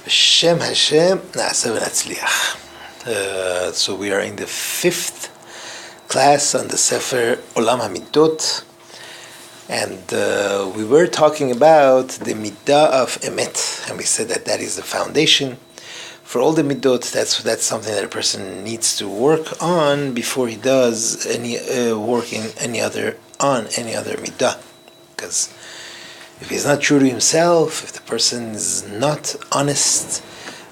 Shem Hashem Na'aseh v'Natzliach. So we are in the 5th class on the Sefer Olam Hamidot, and we were talking about the midah of emet, and we said that that is the foundation for all the midot. That's something that a person needs to work on before he does any work in any other midah, because if he's not true to himself, if the person is not honest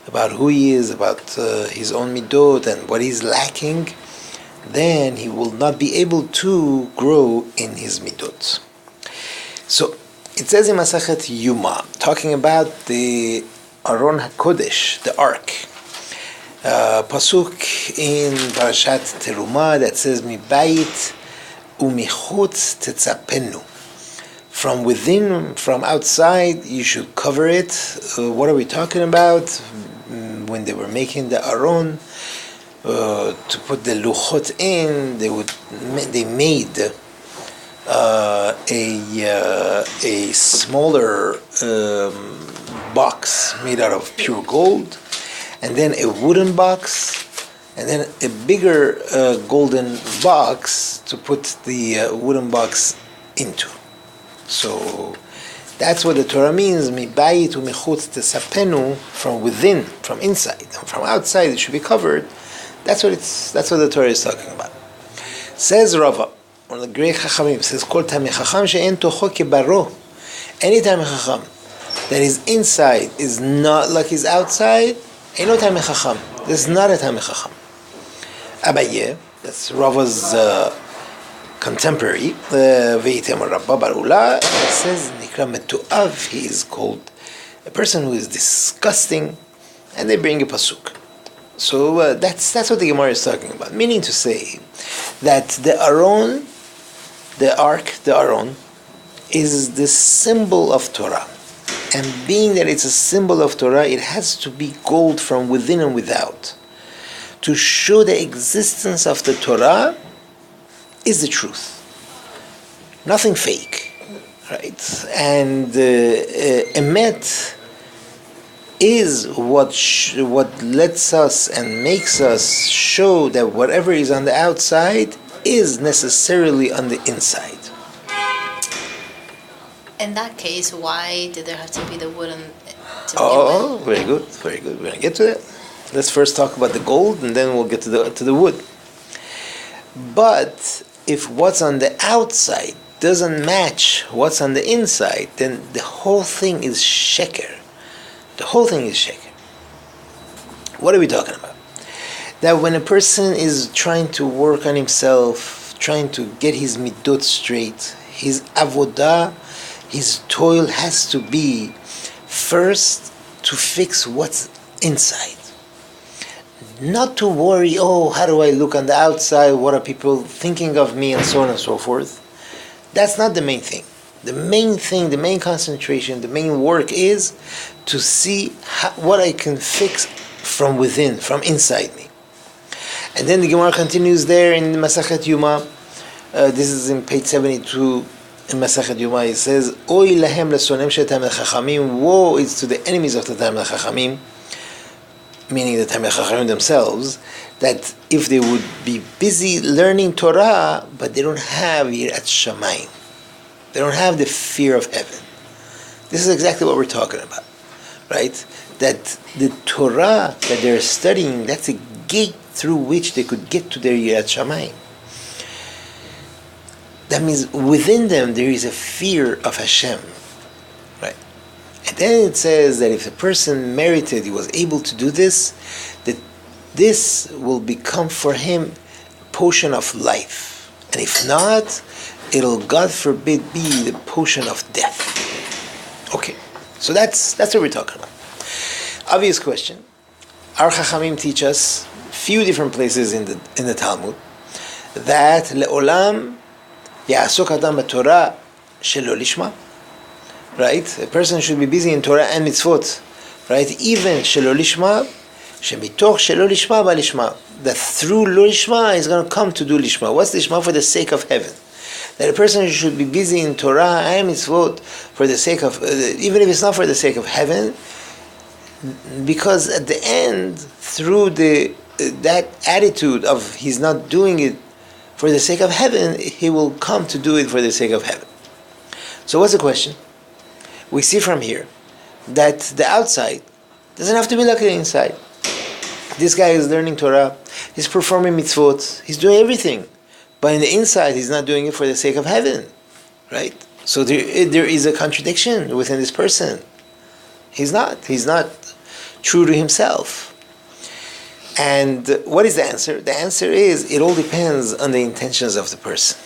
about who he is, about his own midot and what he's lacking, then he will not be able to grow in his midot. So it says in Masachet Yuma, talking about the Aron HaKodesh, the Ark, pasuk in Parashat Terumah that says Mibayit umichutz tetzapenu. From within, from outside, you should cover it. What are we talking about? When they were making the Aron, to put the luchot in, they made a smaller box made out of pure gold, and then a wooden box, and then a bigger golden box to put the wooden box into. So that's what the Torah means, mibayit u'michutz tesapenu, from within, from inside, and from outside it should be covered. That's what the Torah is talking about. Says Rava, one of the great Chachamim, says Kol Tamei Chacham she'en tocho kebaro. Any Tamei Chacham that is inside is not like his outside, eino Tamei Chacham. This is not a Tamei Chacham. Abaye, that's Rava's contemporary, Veitem Rabba Barula, says Nikra Metu'av, he is called a person who is disgusting, and they bring a pasuk. So that's what the Gemara is talking about, meaning to say that the Aron, the Ark, the Aron, is the symbol of Torah. And being that it's a symbol of Torah, it has to be gold from within and without. To show the existence of the Torah is the truth. Nothing fake, right? And emet is what lets us and makes us show that whatever is on the outside is necessarily on the inside. In that case, why did there have to be the wooden? Very good. We're going to get to that. Let's first talk about the gold, and then we'll get to the wood. But if what's on the outside doesn't match what's on the inside, then the whole thing is sheker. The whole thing is sheker. What are we talking about? That when a person is trying to work on himself, trying to get his midot straight, his avodah, his toil has to be first to fix what's inside. Not to worry, how do I look on the outside? What are people thinking of me? And so on and so forth. That's not the main thing. The main thing, the main concentration, the main work is to see what I can fix from within, from inside me. And then the Gemara continues there in Masachet Yuma. This is in page 72 in Masachet Yuma. It says, Oy lahem lesonem she'tamei chachamim. Woe is to the enemies of the Tamei Chachamim, meaning the Tamei Chachamim themselves, that if they would be busy learning Torah, but they don't have Yirat Shamayim, they don't have the fear of heaven. This is exactly what we're talking about, right? That the Torah that they're studying, that's a gate through which they could get to their Yirat Shamayim. That means within them there is a fear of Hashem, right? And then it says that if a person merited, he was able to do this, that this will become for him a portion of life. And if not, it'll, God forbid, be the portion of death. Okay, so that's what we're talking about. Obvious question. Our Chachamim teach us few different places in the Talmud that le'olam ya'asok adam b'Torah shelo lishma. Right? A person should be busy in Torah and mitzvot. Right? Even shelo lishma, shemitoch shelo lishma ba lishma. That through lo lishma is going to come to do lishma. What's lishma? For the sake of heaven. That a person should be busy in Torah and mitzvot for the sake of, even if it's not for the sake of heaven, Because at the end, through that attitude of he's not doing it for the sake of heaven, he will come to do it for the sake of heaven. So what's the question? We see from here that the outside doesn't have to be like the inside. This guy is learning Torah, he's performing mitzvot, he's doing everything. But in the inside, he's not doing it for the sake of heaven. Right? So there is a contradiction within this person. He's not true to himself. And what is the answer? The answer is, it all depends on the intentions of the person.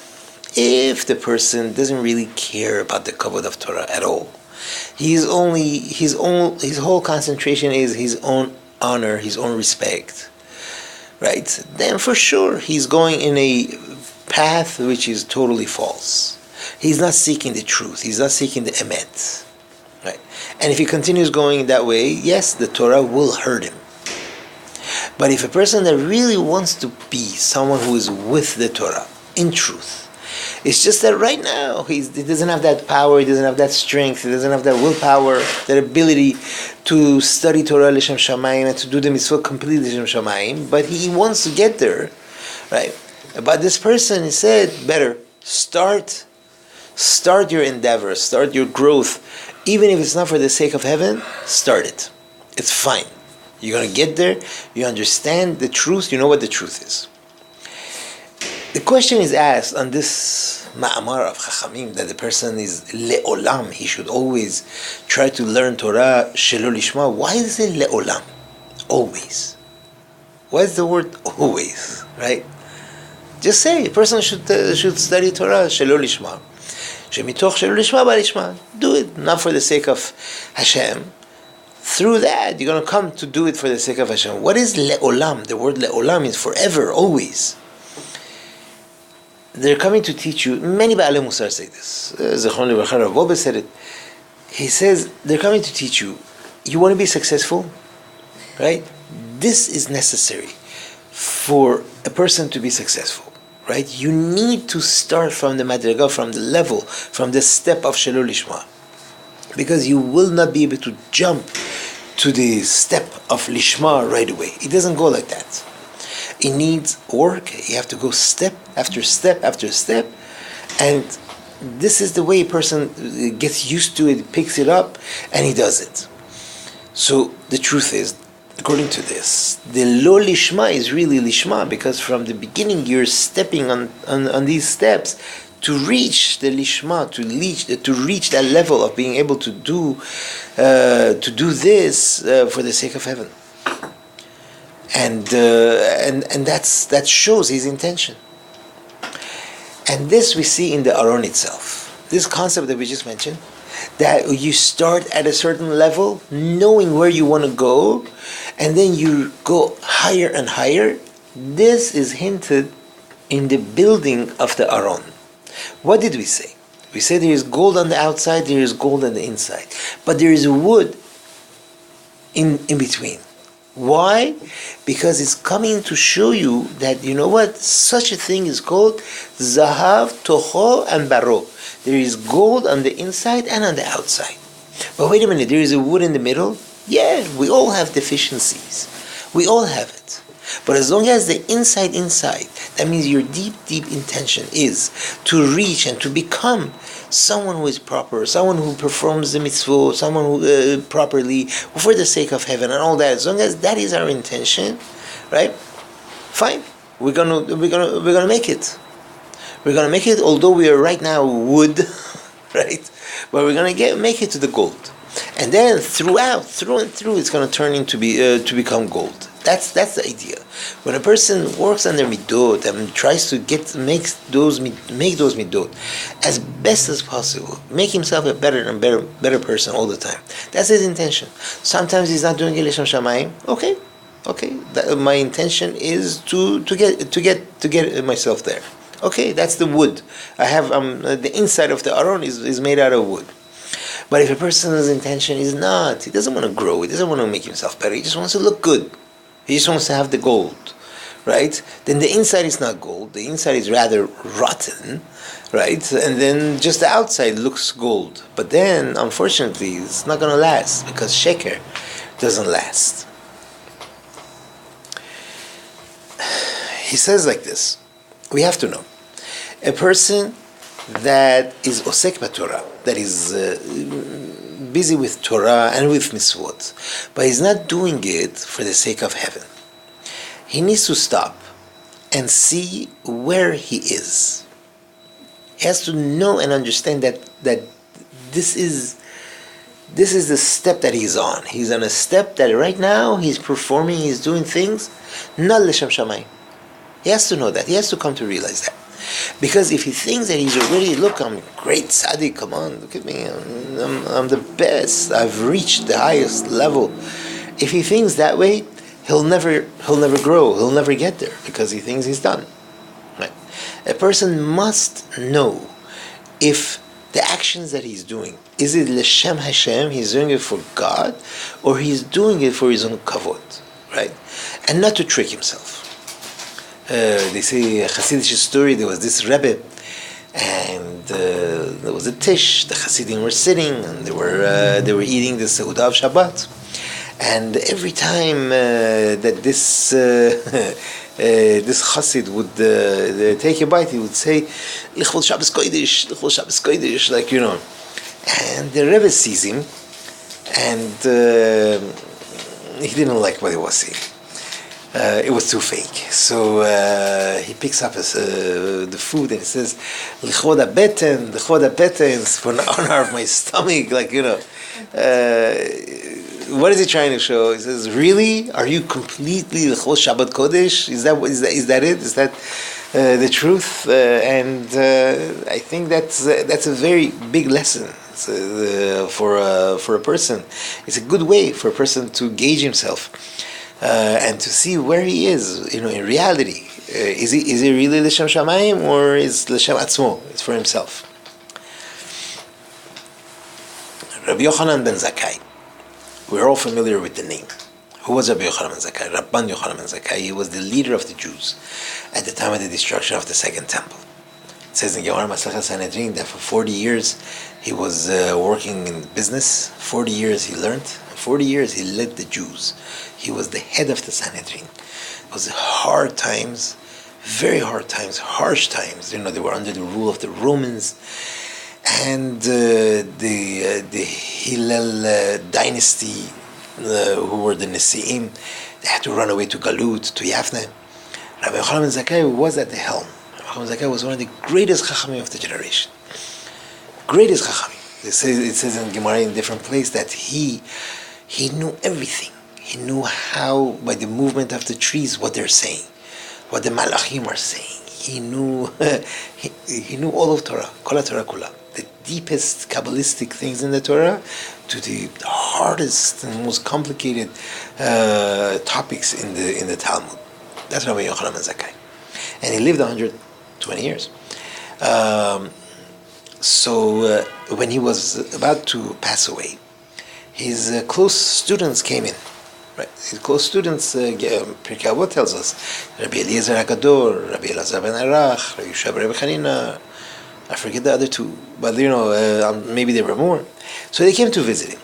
If the person doesn't really care about the kavod of Torah at all, his whole concentration is his own honor, his own respect, right? Then for sure he's going in a path which is totally false. He's not seeking the truth. He's not seeking the emet, right? And if he continues going that way, yes, the Torah will hurt him. But if a person that really wants to be someone who is with the Torah in truth, it's just that right now he doesn't have that power, he doesn't have that strength, he doesn't have that willpower, that ability to study Torah L'Shem Shamayim and to do the mitzvah completely L'Shem Shamayim, but he wants to get there, right? But this person, he said, better start your endeavor, start your growth, even if it's not for the sake of heaven, start it. It's fine. You're going to get there, you understand the truth, you know what the truth is. The question is asked on this ma'amar of Chachamim that the person is le'olam, he should always try to learn Torah shelo lishma. Why is it le'olam? Always. Why is the word always, right? Just say, a person should study Torah shelo lishma. Shemitoch shelo lishma ba'lishma. Do it, not for the sake of Hashem. Through that, you're going to come to do it for the sake of Hashem. What is le'olam? The word le'olam means forever, always. They're coming to teach you. Many Ba'alei Musar say this. Zechron Libracha, Rav Bobe said it. He says, they're coming to teach you. You want to be successful? Right? This is necessary for a person to be successful. Right? You need to start from the madriga, from the level, from the step of Shelo Lishma. Because you will not be able to jump to the step of Lishma right away. It doesn't go like that. It needs work. You have to go step after step after step. And this is the way a person gets used to it, picks it up, and he does it. So the truth is, according to this, the lo lishma is really lishma, because from the beginning you're stepping on these steps to reach the lishma, to reach that level of being able to do this for the sake of heaven. And that shows his intention. And this we see in the Aron itself. This concept that we just mentioned, that you start at a certain level, knowing where you want to go, and then you go higher and higher. This is hinted in the building of the Aron. What did we say? We said there is gold on the outside, there is gold on the inside. But there is wood in between. Why? Because it's coming to show you that, you know what, such a thing is called Zahav, Toho, and Baro. There is gold on the inside and on the outside. But wait a minute, there is a wood in the middle? Yeah, we all have deficiencies. We all have it. But as long as the inside, that means your deep intention is to reach and to become someone who is proper, someone who performs the mitzvah, someone who properly for the sake of heaven and all that. As long as that is our intention, right? Fine, we're gonna make it. We're gonna make it. Although we are right now wood, right? But we're gonna make it to the gold, and then through and through, it's gonna turn into to become gold. That's the idea. When a person works on their midot and tries to make those midot as best as possible, make himself a better person all the time. That's his intention. Sometimes he's not doing it l'shem shamayim. Okay. My intention is to get myself there. Okay, that's the wood. I have the inside of the aron is made out of wood. But if a person's intention is not, he doesn't want to grow, he doesn't want to make himself better, he just wants to look good. He just wants to have the gold, right? Then the inside is not gold. The inside is rather rotten, right? And then just the outside looks gold. But then, unfortunately, it's not going to last because sheker, doesn't last. He says like this, we have to know, a person that is osek b'Torah, that is busy with Torah and with mitzvot, but he's not doing it for the sake of heaven. He needs to stop and see where he is. He has to know and understand that this is the step that he's on. He's on a step that right now he's performing, he's doing things, not l'shem shamayim. He has to know that. He has to come to realize that. Because if he thinks that he's already, look, I'm great tzaddik, come on, look at me, I'm the best, I've reached the highest level. If he thinks that way, he'll never grow, he'll never get there, because he thinks he's done. Right? A person must know if the actions that he's doing, is it l'shem Hashem, he's doing it for God, or he's doing it for his own kavod, right? And not to trick himself. They say a Hasidic story, there was this Rebbe, and there was a tish, the Hasidim were sitting, and they were eating the Seudah of Shabbat. And every time that this Hasid would take a bite, he would say, L'chol Shabbos Kodesh, L'chol Shabbos Kodesh, like, you know. And the Rebbe sees him, and he didn't like what he was saying. It was too fake. So he picks up the food and he says, L'chod ha-beten, it's for an honor of my stomach, like, you know. What is he trying to show? He says, really? Are you completely L'chod Shabbat Kodesh? Is that it? Is that the truth? And I think that's a very big lesson. For a person. It's a good way for a person to gauge himself. And to see where he is, you know, in reality. Is he really l'shem shamayim, or is l'shem atzmo? It's for himself. Rabbi Yochanan ben Zakkai. We're all familiar with the name. Who was Rabbi Yochanan ben Zakkai? Rabban Yochanan ben Zakkai. He was the leader of the Jews at the time of the destruction of the Second Temple. It says in Gemara Masechet Sanhedrin that for 40 years he was working in business. 40 years he learned. 40 years he led the Jews. He was the head of the Sanhedrin. It was hard times, very hard times, harsh times. You know, they were under the rule of the Romans. And the Hillel dynasty, who were the Nesi'im, they had to run away to Galut, to Yafne. Rabbi Yochanan ben Zakkai was at the helm. Rabbi Yochanan ben Zakkai was one of the greatest Chachamim of the generation. Greatest Chachamim. It says in Gemara in different places that he knew everything. He knew how, by the movement of the trees, what they're saying, what the Malachim are saying. He knew he knew all of Torah, Kol Torah Kula, the deepest Kabbalistic things in the Torah, to the hardest and most complicated topics in the Talmud. That's Rabbi Yochanan ben Zakkai, and he lived 120 years. So when he was about to pass away, his close students came in. Right. His close students, Pirkei Avot tells us, Rabbi Eliezer HaGadol, Rabbi Elazar ben Arach, Rabbi Yishua ben Chanina, I forget the other two, but you know, maybe there were more. So they came to visit him.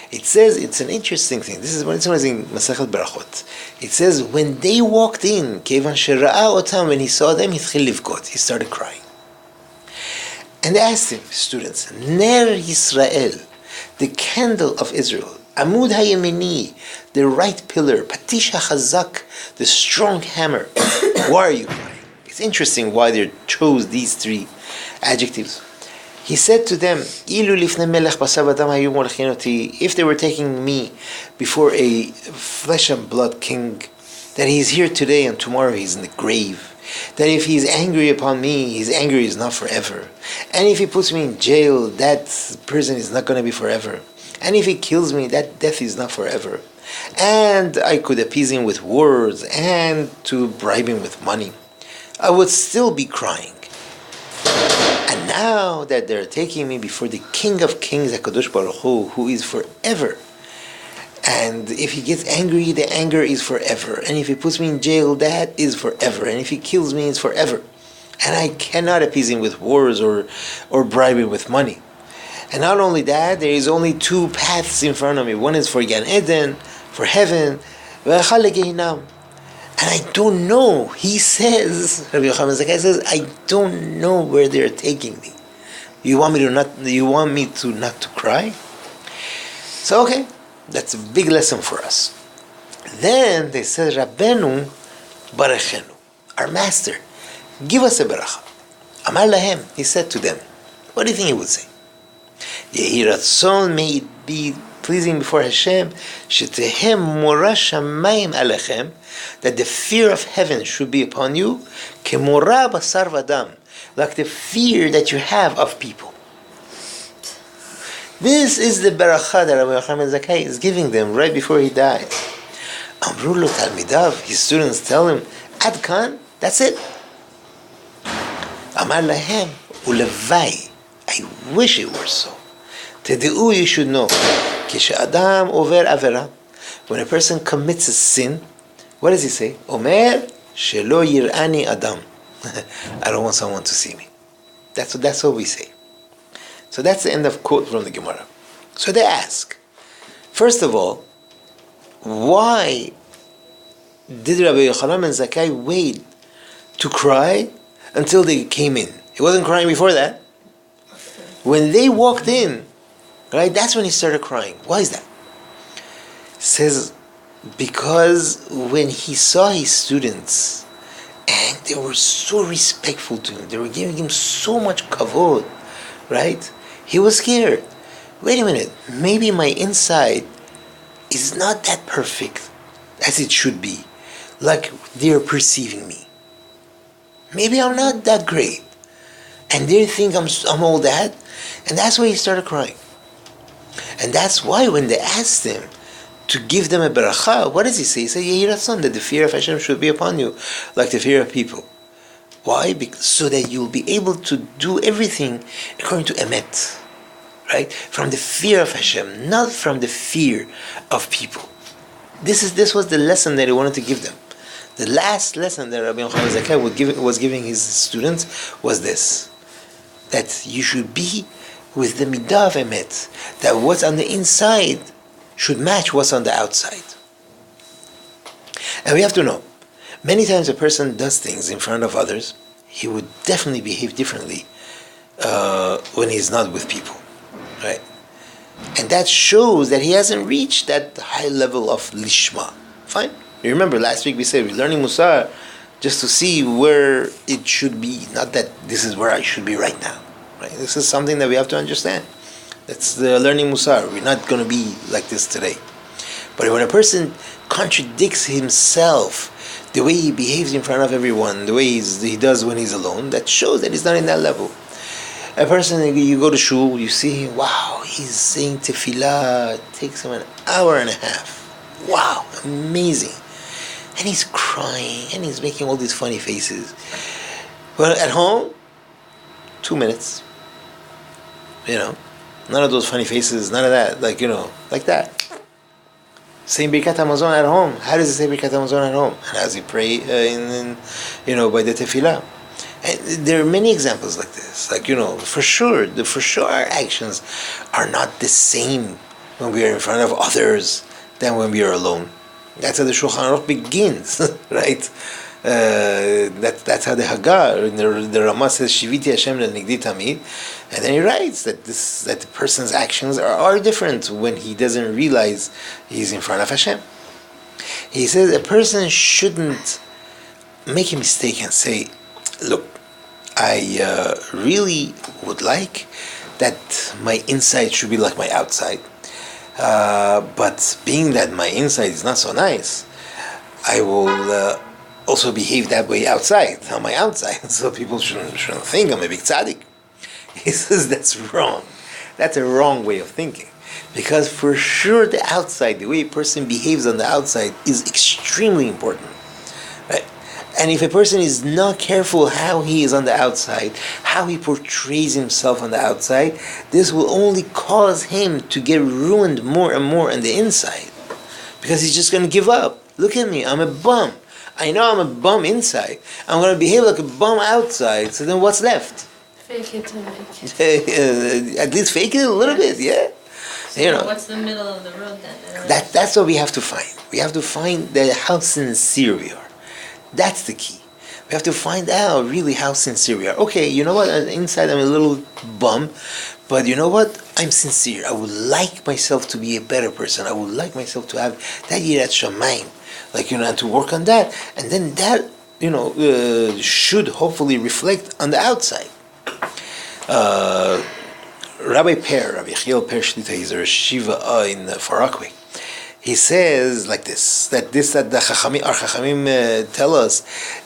It says, it's an interesting thing. This is when it's in Masechet Berachot. It says, when they walked in, Kevan Shera'a Otam, when he saw them, he started crying. And they asked him, students, Ner Yisrael, the candle of Israel, Amud HaYemini, the right pillar, Patish HaChazak, the strong hammer. Why are you crying? It's interesting why they chose these three adjectives. He said to them, if they were taking me before a flesh and blood king, that he is here today and tomorrow he is in the grave. That if he is angry upon me, his anger is not forever. And if he puts me in jail, that prison is not going to be forever. And if he kills me, that death is not forever. And I could appease him with words and to bribe him with money. I would still be crying. And now that they're taking me before the King of Kings, HaKadosh Baruch Hu, who is forever. And if he gets angry, the anger is forever. And if he puts me in jail, that is forever. And if he kills me, it's forever. And I cannot appease him with words or bribe him with money. And not only that, there is only two paths in front of me. One is for Gan Eden, for heaven, and I don't know. He says, Rabbi Yochanan Zakkai says, I don't know where they're taking me. You want me to not to cry? So okay, that's a big lesson for us. Then they said, Rabbenu Barachenu, our master, give us a beracha. Amar lahem, he said to them, what do you think he would say? Yehi ratzon, may it be pleasing before Hashem, shetehem mora shamayim alechem, that the fear of heaven should be upon you, kemora basar vadam, like the fear that you have of people. This is the beracha that Rabbi Yochanan Zakkai is giving them right before he died. Amru lo talmidav, his students tell him, Ad kan, that's it. Amar lahem, ulevai, I wish it were so. Tedeu, you should know, kishe adam over avera, when a person commits a sin, what does he say? Omer shelo yirani adam. I don't want someone to see me. That's what we say. So that's the end of quote from the Gemara. So they ask, first of all, why did Rabbi Yochanan Zakkai wait to cry until they came in? He wasn't crying before that. When they walked in, right, that's when he started crying. Why is that? It says, because when he saw his students, and they were so respectful to him, they were giving him so much kavod, right? He was scared. Wait a minute, maybe my inside is not that perfect as it should be, like they're perceiving me. Maybe I'm not that great, and they think I'm all that, and that's why he started crying. And that's why when they asked him to give them a beracha, what does he say? He said, Yehi ratzon, that the fear of Hashem should be upon you, like the fear of people. Why? Because, so that you'll be able to do everything according to emet, right? From the fear of Hashem, not from the fear of people. This was the lesson that he wanted to give them. The last lesson that Rabbi Yochanan Zakkai was giving his students was this, that you should be with the midah of emet, that what's on the inside should match what's on the outside. And we have to know, many times a person does things in front of others, he would definitely behave differently when he's not with people, right? And that shows that he hasn't reached that high level of lishma. Fine. You remember last week we said we're learning Musar just to see where it should be, not that this is where I should be right now. Right? This is something that we have to understand. That's the learning Musar. We're not going to be like this today. But when a person contradicts himself, the way he behaves in front of everyone, the way he does when he's alone, that shows that he's not in that level. A person, you go to shul, you see him, wow, he's saying tefillah, it takes him an hour and a half. Wow, amazing. And he's crying, and he's making all these funny faces. Well, at home, 2 minutes. None of those funny faces, none of that, like that. Saying Birkat Hamazon at home. How does he say Birkat Hamazon at home? And how does he pray by the tefillah? And there are many examples like this. For sure our actions are not the same when we are in front of others than when we are alone. That's how the Shulchan Aruch begins, right? That's how the Hagar, the Ramah says, Shiviti Hashem le'nigdi tamid, and then he writes that the person's actions are different when he doesn't realize he's in front of Hashem. He says a person shouldn't make a mistake and say, look, I really would like that my inside should be like my outside. But being that my inside is not so nice, I will also behave that way outside, on my outside, so people shouldn't think I'm a big tzaddik. He says that's wrong. That's a wrong way of thinking. Because for sure the outside, the way a person behaves on the outside is extremely important. Right? And if a person is not careful how he is on the outside, how he portrays himself on the outside, this will only cause him to get ruined more and more on the inside. Because he's just going to give up. Look at me, I'm a bum. I know I'm a bum inside. I'm going to behave like a bum outside, so then what's left? Fake it to make it. At least fake it a little bit, yeah? What's the middle of the road then? That's what we have to find. We have to find how sincere we are. That's the key. We have to find out really how sincere we are. Okay, you know what? Inside I'm a little bum, but you know what? I'm sincere. I would like myself to be a better person. I would like myself to have that yirat shamayim, and to work on that. And then that, should hopefully reflect on the outside. Rabbi Yechiel Per Shlita, he's a Shiva in Far Rockaway. He says like this, that the Chachamim tell us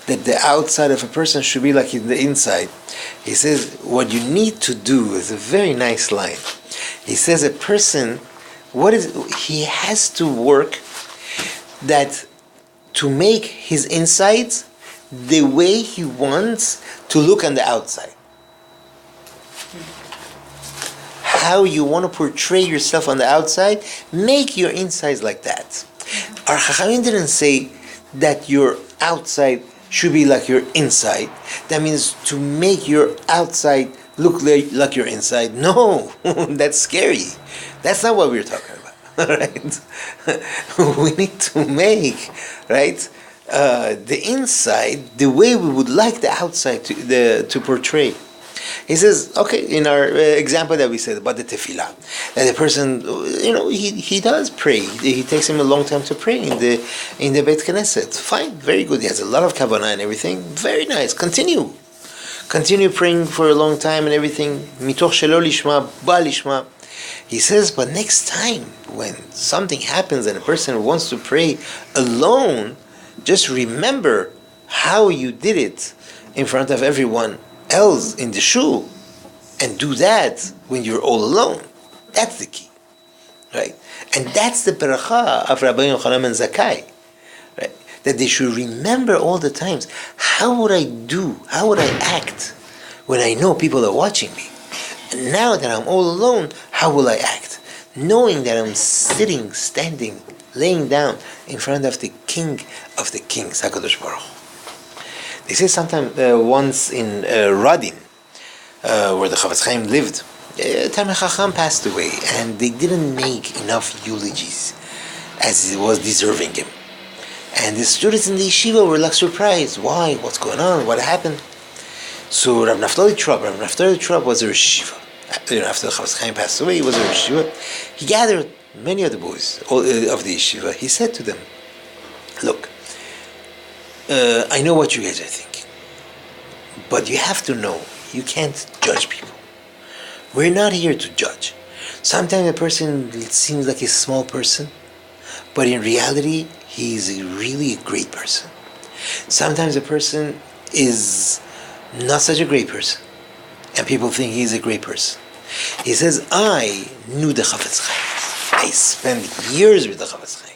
that the outside of a person should be like in the inside. He says, what you need to do is a very nice line. He says a person, he has to work that to make his insides the way he wants to look on the outside. How you want to portray yourself on the outside, make your insides like that. Our Chachamim didn't say that your outside should be like your inside. That means to make your outside look like your inside. No, that's scary. That's not what we're talking about. Right? We need to make, right, the inside the way we would like the outside to portray. He says, okay, in our example that we said about the tefillah, that the person, he does pray. He takes him a long time to pray in the Beit Knesset. Fine, very good. He has a lot of kavanah and everything. Very nice. Continue praying for a long time and everything. Mitoch shelo lishma, ba lishma. He says, but next time when something happens and a person wants to pray alone, just remember how you did it in front of everyone else in the shul, and do that when you're all alone. That's the key, right? And that's the beracha of Rabbi Yochanan and Zakkai, right? That they should remember all the times, how would I act when I know people are watching me? And now that I'm all alone, how will I act? Knowing that I'm sitting, standing, laying down in front of the King of the Kings, HaKadosh Baruch Hu. They say sometime once in Radin, where the Chavetz Chaim lived, Talmid Chacham passed away, and they didn't make enough eulogies as it was deserving him. And the students in the yeshiva were like surprised. Why? What's going on? What happened? So Rav Naftali Trop was a yeshiva. After the Chavetz Chaim passed away, he was a yeshiva. He gathered many of the boys of the yeshiva. He said to them, look, I know what you guys are thinking, but you have to know, you can't judge people. We're not here to judge. Sometimes a person seems like a small person, but in reality, he's really a great person. Sometimes a person is not such a great person, and people think he's a great person. He says, I knew the Chavetz Chaim. I spent years with the Chavetz Chaim,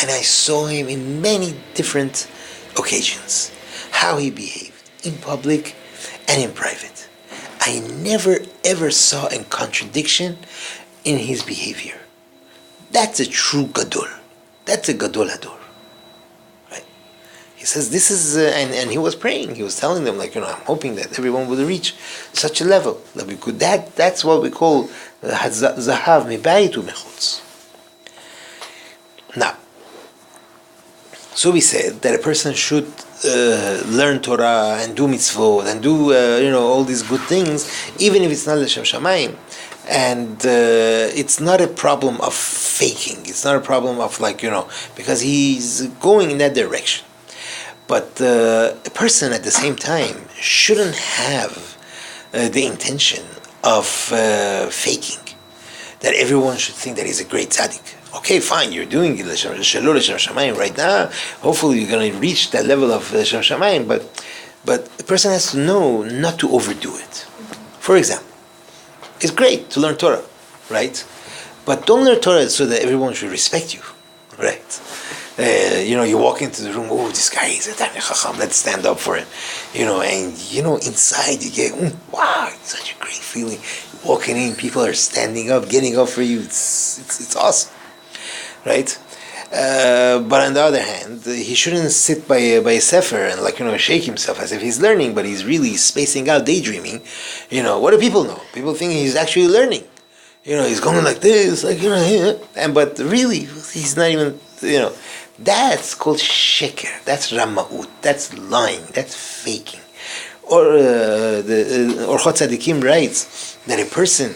and I saw him in many different occasions, how he behaved in public and in private. I never ever saw a contradiction in his behavior. That's a true gadol. That's a gadol hador. Right? He says this is, and he was praying. He was telling them, I'm hoping that everyone will reach such a level that we could. That's what we call zahav mibayit umechutz. Now, so we said that a person should learn Torah and do mitzvot and do all these good things, even if it's not l'shem shamayim. And it's not a problem of faking. It's not a problem of because he's going in that direction. But a person at the same time shouldn't have the intention of faking. That everyone should think that he's a great tzaddik. Okay, fine, you're doing it l'shem shamayim right now. Hopefully you're going to reach that level of l'shem shamayim, but a person has to know not to overdo it. For example, it's great to learn Torah, right? But don't learn Torah so that everyone should respect you, right? You walk into the room, oh, this guy is a Talmid Chacham, let's stand up for him. And inside you get, wow, it's such a great feeling. Walking in, people are standing up, getting up for you. It's awesome, right? But on the other hand, he shouldn't sit by a Sefer and shake himself as if he's learning, but he's really spacing out, daydreaming. What do people know? People think he's actually learning. He's going like this, but really, he's not even, that's called sheker, that's ramaut, that's lying, that's faking. Or Orchot Tzadikim writes that a person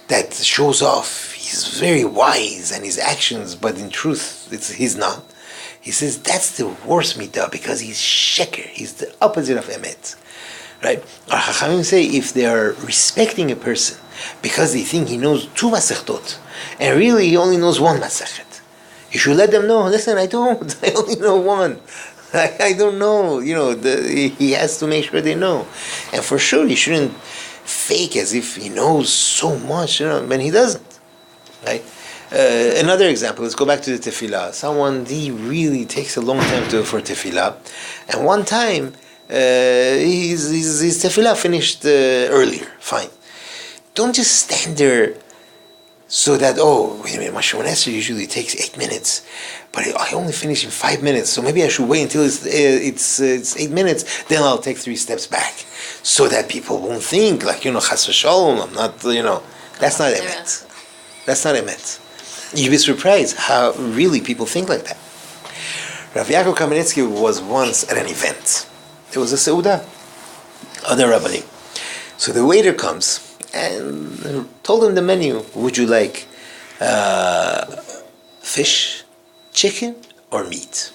that shows off, he's very wise and his actions, but in truth, he's not. He says that's the worst midah because he's sheker, he's the opposite of emet. Right? Our Chachamim say if they are respecting a person because they think he knows 2 masechtot, and really he only knows 1 masechet, you should let them know, listen, I don't, I only know 1. I don't know, he has to make sure they know. And for sure, he shouldn't fake as if he knows so much, when he doesn't, right? Another example, let's go back to the tefillah. Someone, he really takes a long time for tefillah, and one time, his tefillah finished earlier, fine. Don't just stand there so that, wait a minute, my Shemon Esrei usually takes 8 minutes, but I only finish in 5 minutes, so maybe I should wait until it's 8 minutes, then I'll take 3 steps back, so that people won't think, like, chas v'shalom, I'm not, that's not emet. That's not emet. You'd be surprised how really people think like that. Rav Yaakov Kamenetsky was once at an event. There was a seudah, other rabbanim. So the waiter comes and told him the menu. Would you like fish, chicken, or meat?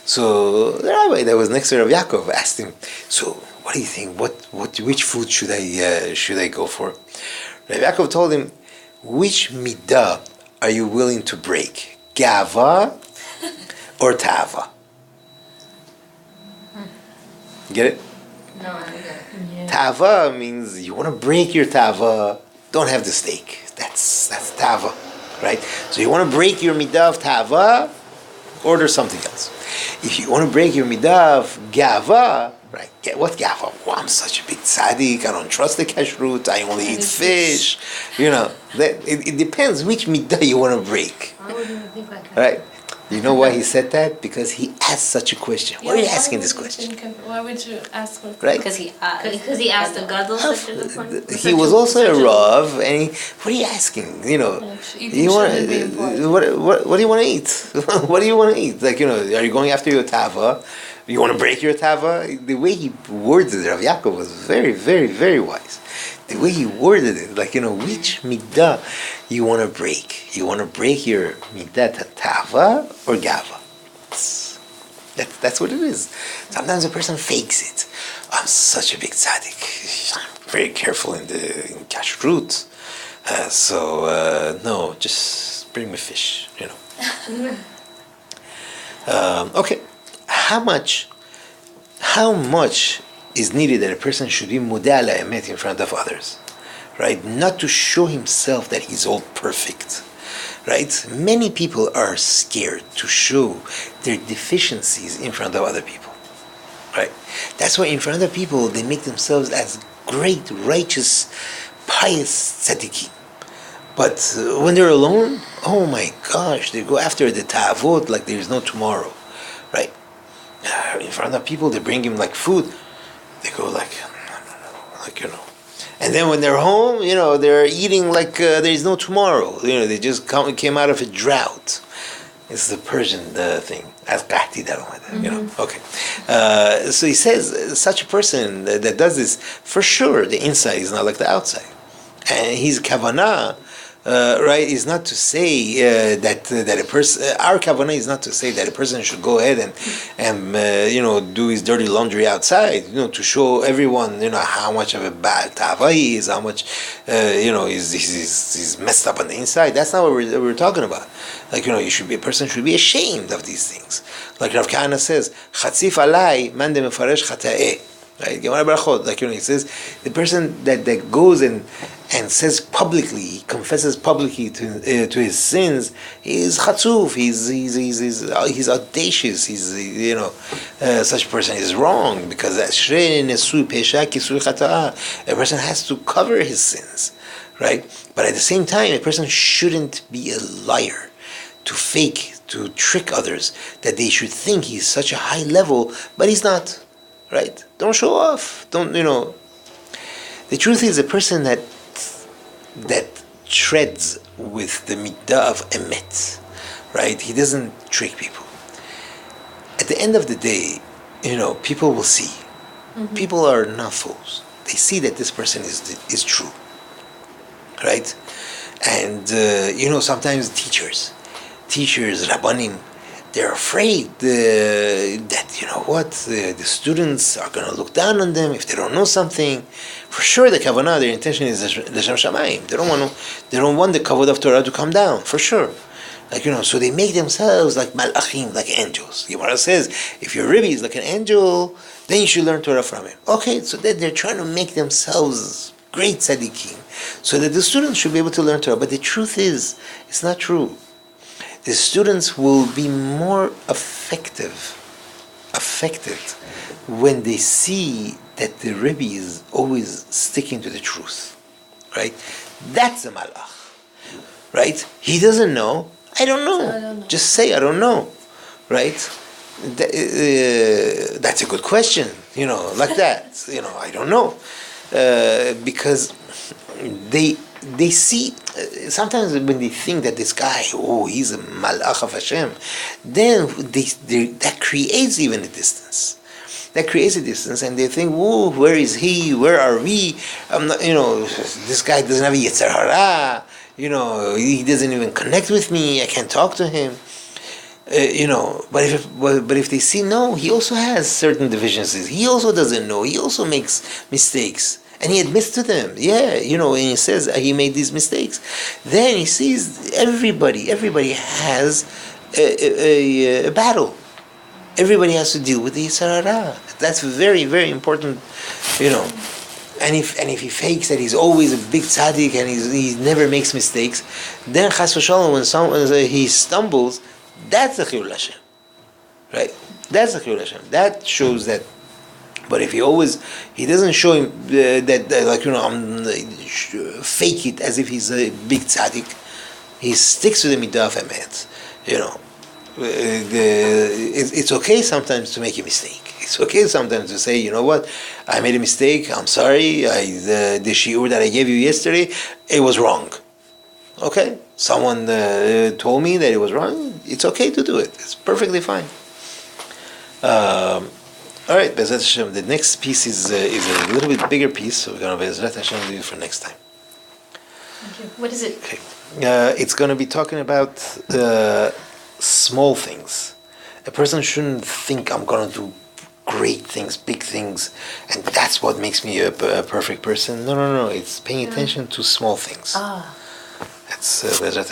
So the rabbi that was next to Rav Yaakov asked him, so what do you think? Which food should I go for? Rav Yaakov told him, which midah are you willing to break? Gava or tava? Get it? No, I don't get it. Yeah. Tava means you want to break your tava, don't have the steak. That's tava, right? So you want to break your midah of tava, order something else. If you want to break your midah of gava, right? What gava? Oh, I'm such a big tzaddik, I don't trust the kashrut, I only eat fish. It depends which midah you want to break. I wouldn't even think like that. Right? You know why he said that? Because he asked such a question. Why are you asking this question? Why would you ask what? Right? Because he asked the gadol such a point. He was also a rav, and what are you asking? You want what do you want to eat? What do you want to eat? Like, are you going after your tava? You want to break your tava? The way he worded it, Rav Yaakov was very, very, very wise. The way he worded it, like, which midah you want to break? You want to break your midah tava or gava? That's what it is. Sometimes a person fakes it. I'm such a big tzaddik. I'm very careful in kashrut. No, just bring me fish, Okay. How much is needed that a person should be mudeh ala emet in front of others, right? Not to show himself that he's all perfect, right? Many people are scared to show their deficiencies in front of other people, right? That's why in front of people they make themselves as great, righteous, pious tzaddikim. But when they're alone, oh my gosh, they go after the ta'avot like there's no tomorrow, right? In front of people, they bring him like food. They go like, And then when they're home, they're eating like there's no tomorrow. They just came out of a drought. It's the Persian thing. Okay. So he says, such a person that does this, for sure, the inside is not like the outside. And his kavanah, right, is not to say that a person. Our kavanah is not to say that a person should go ahead and do his dirty laundry outside. To show everyone how much of a bad tava he is, how much he's messed up on the inside. That's not what we're talking about. Like a person should be ashamed of these things. Like Rav Kahana says, "Chatzif alai man de mefaresh chataeh." Right? Gemara Barachot, he says, the person that goes and says publicly, he confesses publicly to his sins, he is chatzuf, he's audacious, such a person is wrong, because a person has to cover his sins, right? But at the same time, a person shouldn't be a liar, to fake, to trick others, that they should think he's such a high level, but he's not. Right? Don't show off. The truth is, a person that treads with the midah of emet, right? He doesn't trick people. At the end of the day, people will see. Mm-hmm. People are not fools. They see that this person is true, right? And sometimes teachers, rabbanim, they're afraid that the students are going to look down on them if they don't know something. For sure, the kavanah, their intention is l'shem shamayim. They don't want the kavod of Torah to come down. For sure, so they make themselves like malachim, like angels. Gemara says, if your Rebbe is like an angel, then you should learn Torah from him. Okay, so then they're trying to make themselves great tzaddikim, so that the students should be able to learn Torah. But the truth is, it's not true. The students will be more affected when they see that the Rebbe is always sticking to the truth, right? That's a malach, right? He doesn't know. I don't know. I don't know. Just say I don't know, right? That's a good question, like that. I don't know, because they see, sometimes when they think that this guy, he's a malach of Hashem, then that creates even a distance. That creates a distance, and they think, where is he? Where are we? I'm not, this guy doesn't have a yetzer hara. He doesn't even connect with me. I can't talk to him. But if they see, no, he also has certain deficiencies. He also doesn't know. He also makes mistakes. And he admits to them, and he says he made these mistakes. Then he sees everybody has a battle. Everybody has to deal with the Yetzer Hara. That's very, very important, And if he fakes that he's always a big tzaddik and he never makes mistakes, then chas v'shalom, when he stumbles, that's the chilul Hashem, right? That's the chilul Hashem. That shows that. But if he doesn't show him fake it as if he's a big tzaddik. He sticks to the midah of emet. It's okay sometimes to make a mistake. It's okay sometimes to say, I made a mistake. I'm sorry. The shiur that I gave you yesterday, it was wrong. Okay, someone told me that it was wrong. It's okay to do it. It's perfectly fine. All right, Bezrat Hashem. The next piece is a little bit bigger piece, so we're going to Bezrat Hashem do it for next time. Thank you. What is it? Okay. It's going to be talking about small things. A person shouldn't think I'm going to do great things, big things, and that's what makes me a perfect person. No. It's paying attention to small things. That's Bezrat